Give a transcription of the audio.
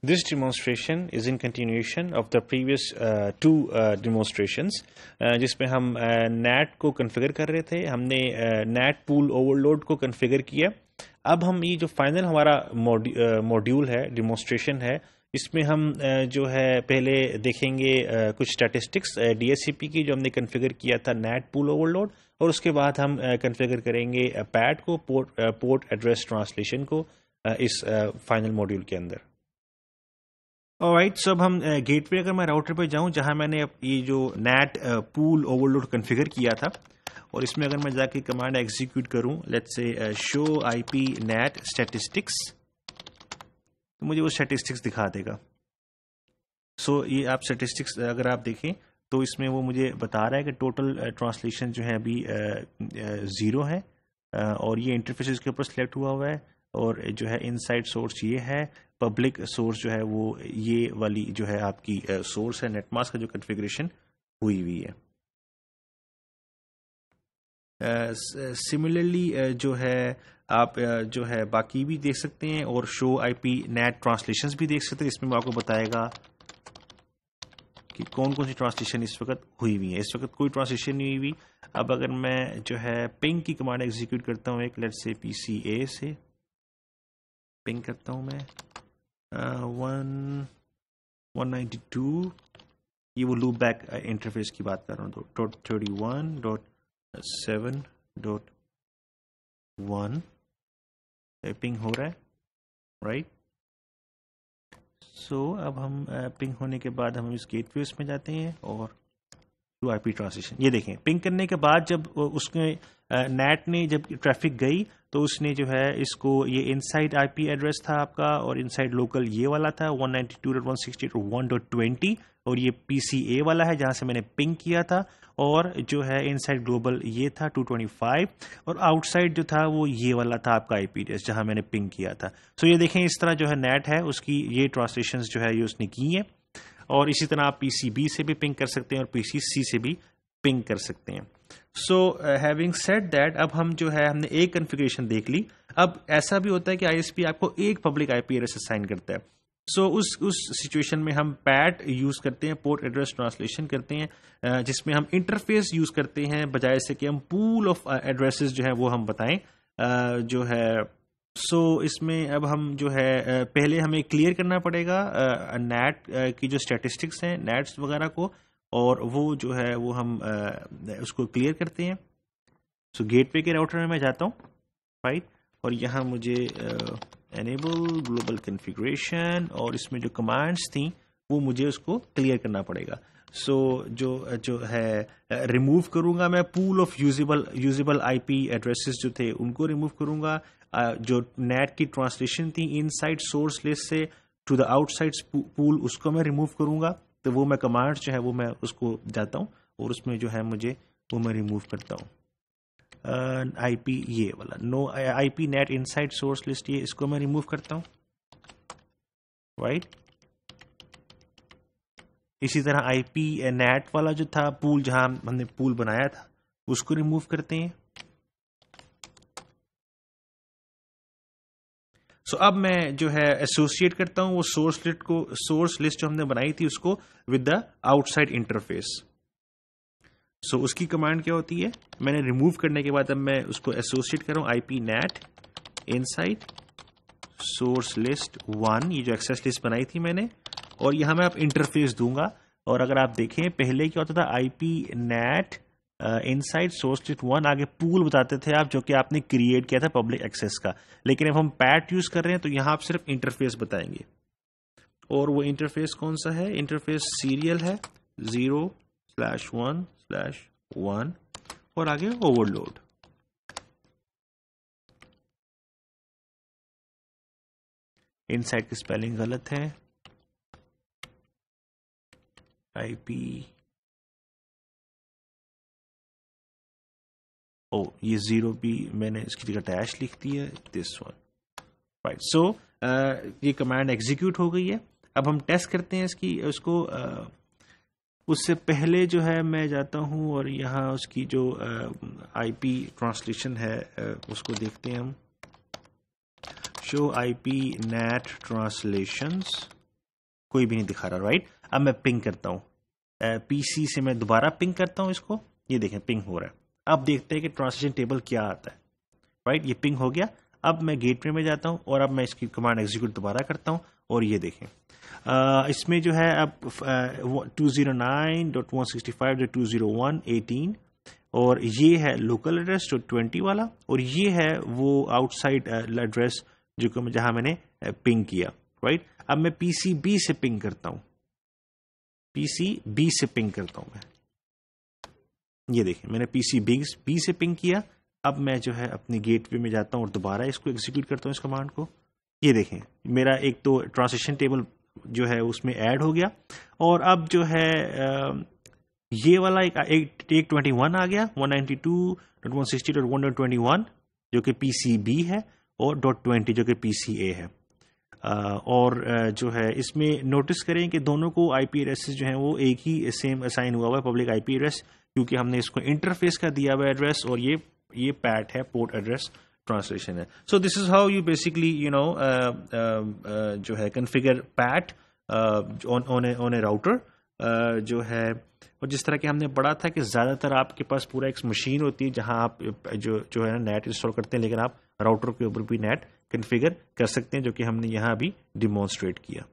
This demonstration is in continuation of the previous two demonstrations जिसमें हम NAT को configure कर रहे थे. हमने NAT pool overload को कॉन्फ़िगर किया. अब हम ये जो फाइनल हमारा मॉड्यूल है, डेमोन्स्ट्रेशन है, इसमें हम जो है पहले देखेंगे कुछ स्टैटिस्टिक्स DHCP की जो हमने कॉन्फ़िगर किया था NAT pool overload, और उसके बाद हम कॉन्फ़िगर करेंगे PAT को, पोर्ट एड्रेस ट्रांसलेशन को इस फाइनल मॉड्यूल के अंदर. ऑलराइट, सो अब हम गेटवे, अगर मैं राउटर पे जाऊं जहां मैंने ये जो NAT पूल ओवरलोड कॉन्फ़िगर किया था, और इसमें अगर मैं जाके कमांड एग्जीक्यूट करूं, let's say show IP NAT statistics, तो मुझे वो स्टैटिस्टिक्स दिखा देगा. सो ये आप स्टैटिस्टिक्स अगर आप देखें तो इसमें वो मुझे बता रहा है कि टोटल ट्रांसलेशन जो है अभी 0 है, और ये इंटरफेस के ऊपर सिलेक्ट हुआ है, और जो है इनसाइड सोर्स ये है, पब्लिक सोर्स जो है वो ये वाली जो है आपकी सोर्स है, नेटमास्क का जो कॉन्फ़िगरेशन हुई हुई है. सिमिलरली जो है आप जो है बाकी भी देख सकते हैं, और शो IP NAT ट्रांसलेशंस भी देख सकते हैं. इसमें मैं आपको बताएगा कि कौन कौन सी ट्रांसलेशन इस वक्त हुई हुई है. इस वक्त कोई ट्रांसलेशन नहीं हुई. अब अगर मैं जो है पिंग की कमांड एग्जीक्यूट करता हूँ, एक लेट्स से PCA से पिंग करता हूँ मैं 192, ये वो लूप बैक इंटरफेस की बात कर रहा हूँ, तो 31.7.1 पिंग हो रहा है, राइट. सो अब हम पिंग होने के बाद हम इस गेटवे में जाते हैं और IP ट्रांसलेशन, ये देखें पिंग करने के बाद जब उसने NAT ने जब ट्रैफिक गई तो उसने जो है इसको, ये इनसाइड IP एड्रेस था आपका, और इनसाइड लोकल ये वाला था 192.168.1.20, और ये PCA वाला है जहां से मैंने पिंग किया था, और जो है इनसाइड ग्लोबल ये था 225, और आउटसाइड जो था वो ये वाला था आपका IP एड्रेस जहां मैंने पिंग किया था. सो ये देखें इस तरह जो है NAT है उसकी ये ट्रांसलेशंस जो है ये उसने की है, और इसी तरह आप PCB से भी पिंग कर सकते हैं और PCC से भी पिंग कर सकते हैं. सो हैविंग सेड दैट, अब हम जो है हमने एक कॉन्फ़िगरेशन देख ली. अब ऐसा भी होता है कि ISP आपको एक पब्लिक IP एड्रेस असाइन करता है. सो उस सिचुएशन में हम PAT यूज़ करते हैं, पोर्ट एड्रेस ट्रांसलेशन करते हैं, जिसमें हम इंटरफेस यूज़ करते हैं बजाय से कि हम पूल ऑफ एड्रेसेस जो है वो हम बताएं जो है. सो इसमें अब हम जो है पहले हमें क्लियर करना पड़ेगा NAT की जो स्टैटिस्टिक्स हैं, NATs वगैरह को, और वो जो है वो हम उसको क्लियर करते हैं. सो गेटवे के राउटर में मैं जाता हूँ, राइट, और यहाँ मुझे एनेबल ग्लोबल कॉन्फ़िगरेशन, और इसमें जो कमांड्स थी वो मुझे उसको क्लियर करना पड़ेगा. सो जो है रिमूव करूँगा मैं pool of usable IP addresses जो थे उनको रिमूव करूँगा. जो NAT की ट्रांसलेशन थी इनसाइड सोर्स लिस्ट से टू द आउटसाइड पूल, उसको मैं रिमूव करूँगा. तो वो मैं कमांड जो है वो मैं उसको जाता हूँ और उसमें जो है मुझे वो मैं रिमूव करता हूँ. IP ये वाला no IP NAT inside source list, ये इसको मैं रिमूव करता हूँ, राइट. इसी तरह IP NAT वाला जो था पूल, जहां हमने पूल बनाया था, उसको रिमूव करते हैं. सो अब मैं जो है एसोसिएट करता हूं वो सोर्स लिस्ट जो हमने बनाई थी उसको विद द आउटसाइड इंटरफेस. सो उसकी कमांड क्या होती है, मैंने रिमूव करने के बाद अब मैं उसको एसोसिएट कर रहा हूं IP NAT inside source list 1, ये जो एक्सेस लिस्ट बनाई थी मैंने, और यहां मैं अब इंटरफेस दूंगा. और अगर आप देखें पहले क्या होता था, IP NAT inside source list 1 आगे पूल बताते थे आप, जो कि आपने क्रिएट किया था पब्लिक एक्सेस का. लेकिन अब हम PAT यूज कर रहे हैं तो यहां आप सिर्फ इंटरफेस बताएंगे, और वो इंटरफेस कौन सा है, इंटरफेस सीरियल है 0/1/1 और आगे ओवरलोड. इनसाइड की स्पेलिंग गलत है, IP ये 0 भी मैंने इसकी जगह डैश लिख दी है, दिस वन, राइट. सो ये कमांड एग्जीक्यूट हो गई है. अब हम टेस्ट करते हैं उसको. उससे पहले जो है मैं जाता हूं और यहाँ उसकी जो IP ट्रांसलेशन है उसको देखते हैं हम. शो IP NAT ट्रांसलेशंस, कोई भी नहीं दिखा रहा, राइट। अब मैं पिंग करता हूँ, पीसी से मैं दोबारा पिंग करता हूँ इसको, ये देखें पिंग हो रहा है। अब देखते हैं कि ट्रांसलेशन टेबल क्या आता है, राइट। ये पिंग हो गया। अब मैं गेटवे में जाता हूँ और अब मैं इसकी कमांड एग्जीक्यूट दोबारा करता हूँ और ये देखें इसमें जो है अब 209.165.201.18 और ये है लोकल एड्रेस जो 20 वाला, और ये है वो आउटसाइड एड्रेस जो जहां मैंने पिंग किया, राइट। अब मैं पीसी बी से पिंग करता हूं, पीसी बी से पिंग करता हूं मैं, ये देखें मैंने पीसी बी से पिंग किया। अब मैं जो है अपनी गेटवे में जाता हूं और दोबारा इसको एग्जीक्यूट करता हूं इस कमांड को, ये देखें मेरा एक तो ट्रांसलेशन टेबल जो है उसमें ऐड हो गया, और अब जो है ये वाला एक 21 आ गया, 192.160.1.21 जो कि PCB है, और .20 जो कि PCA है। और जो है इसमें नोटिस करें कि दोनों को IP एड्रेसेस जो हैं वो एक ही सेम असाइन हुआ हुआ है, पब्लिक IP एड्रेस, क्योंकि हमने इसको इंटरफेस का दिया हुआ एड्रेस, और ये पैट है, पोर्ट एड्रेस ट्रांसलेशन है। So this is how you basically जो है configure PAT on A router जो है। और जिस तरह के हमने पढ़ा था कि ज़्यादातर आपके पास पूरा एक मशीन होती है जहां आप जो है ना नेट इंस्टॉल करते हैं, लेकिन आप राउटर के ऊपर भी नेट कॉन्फ़िगर कर सकते हैं, जो कि हमने यहाँ भी डिमॉन्स्ट्रेट किया।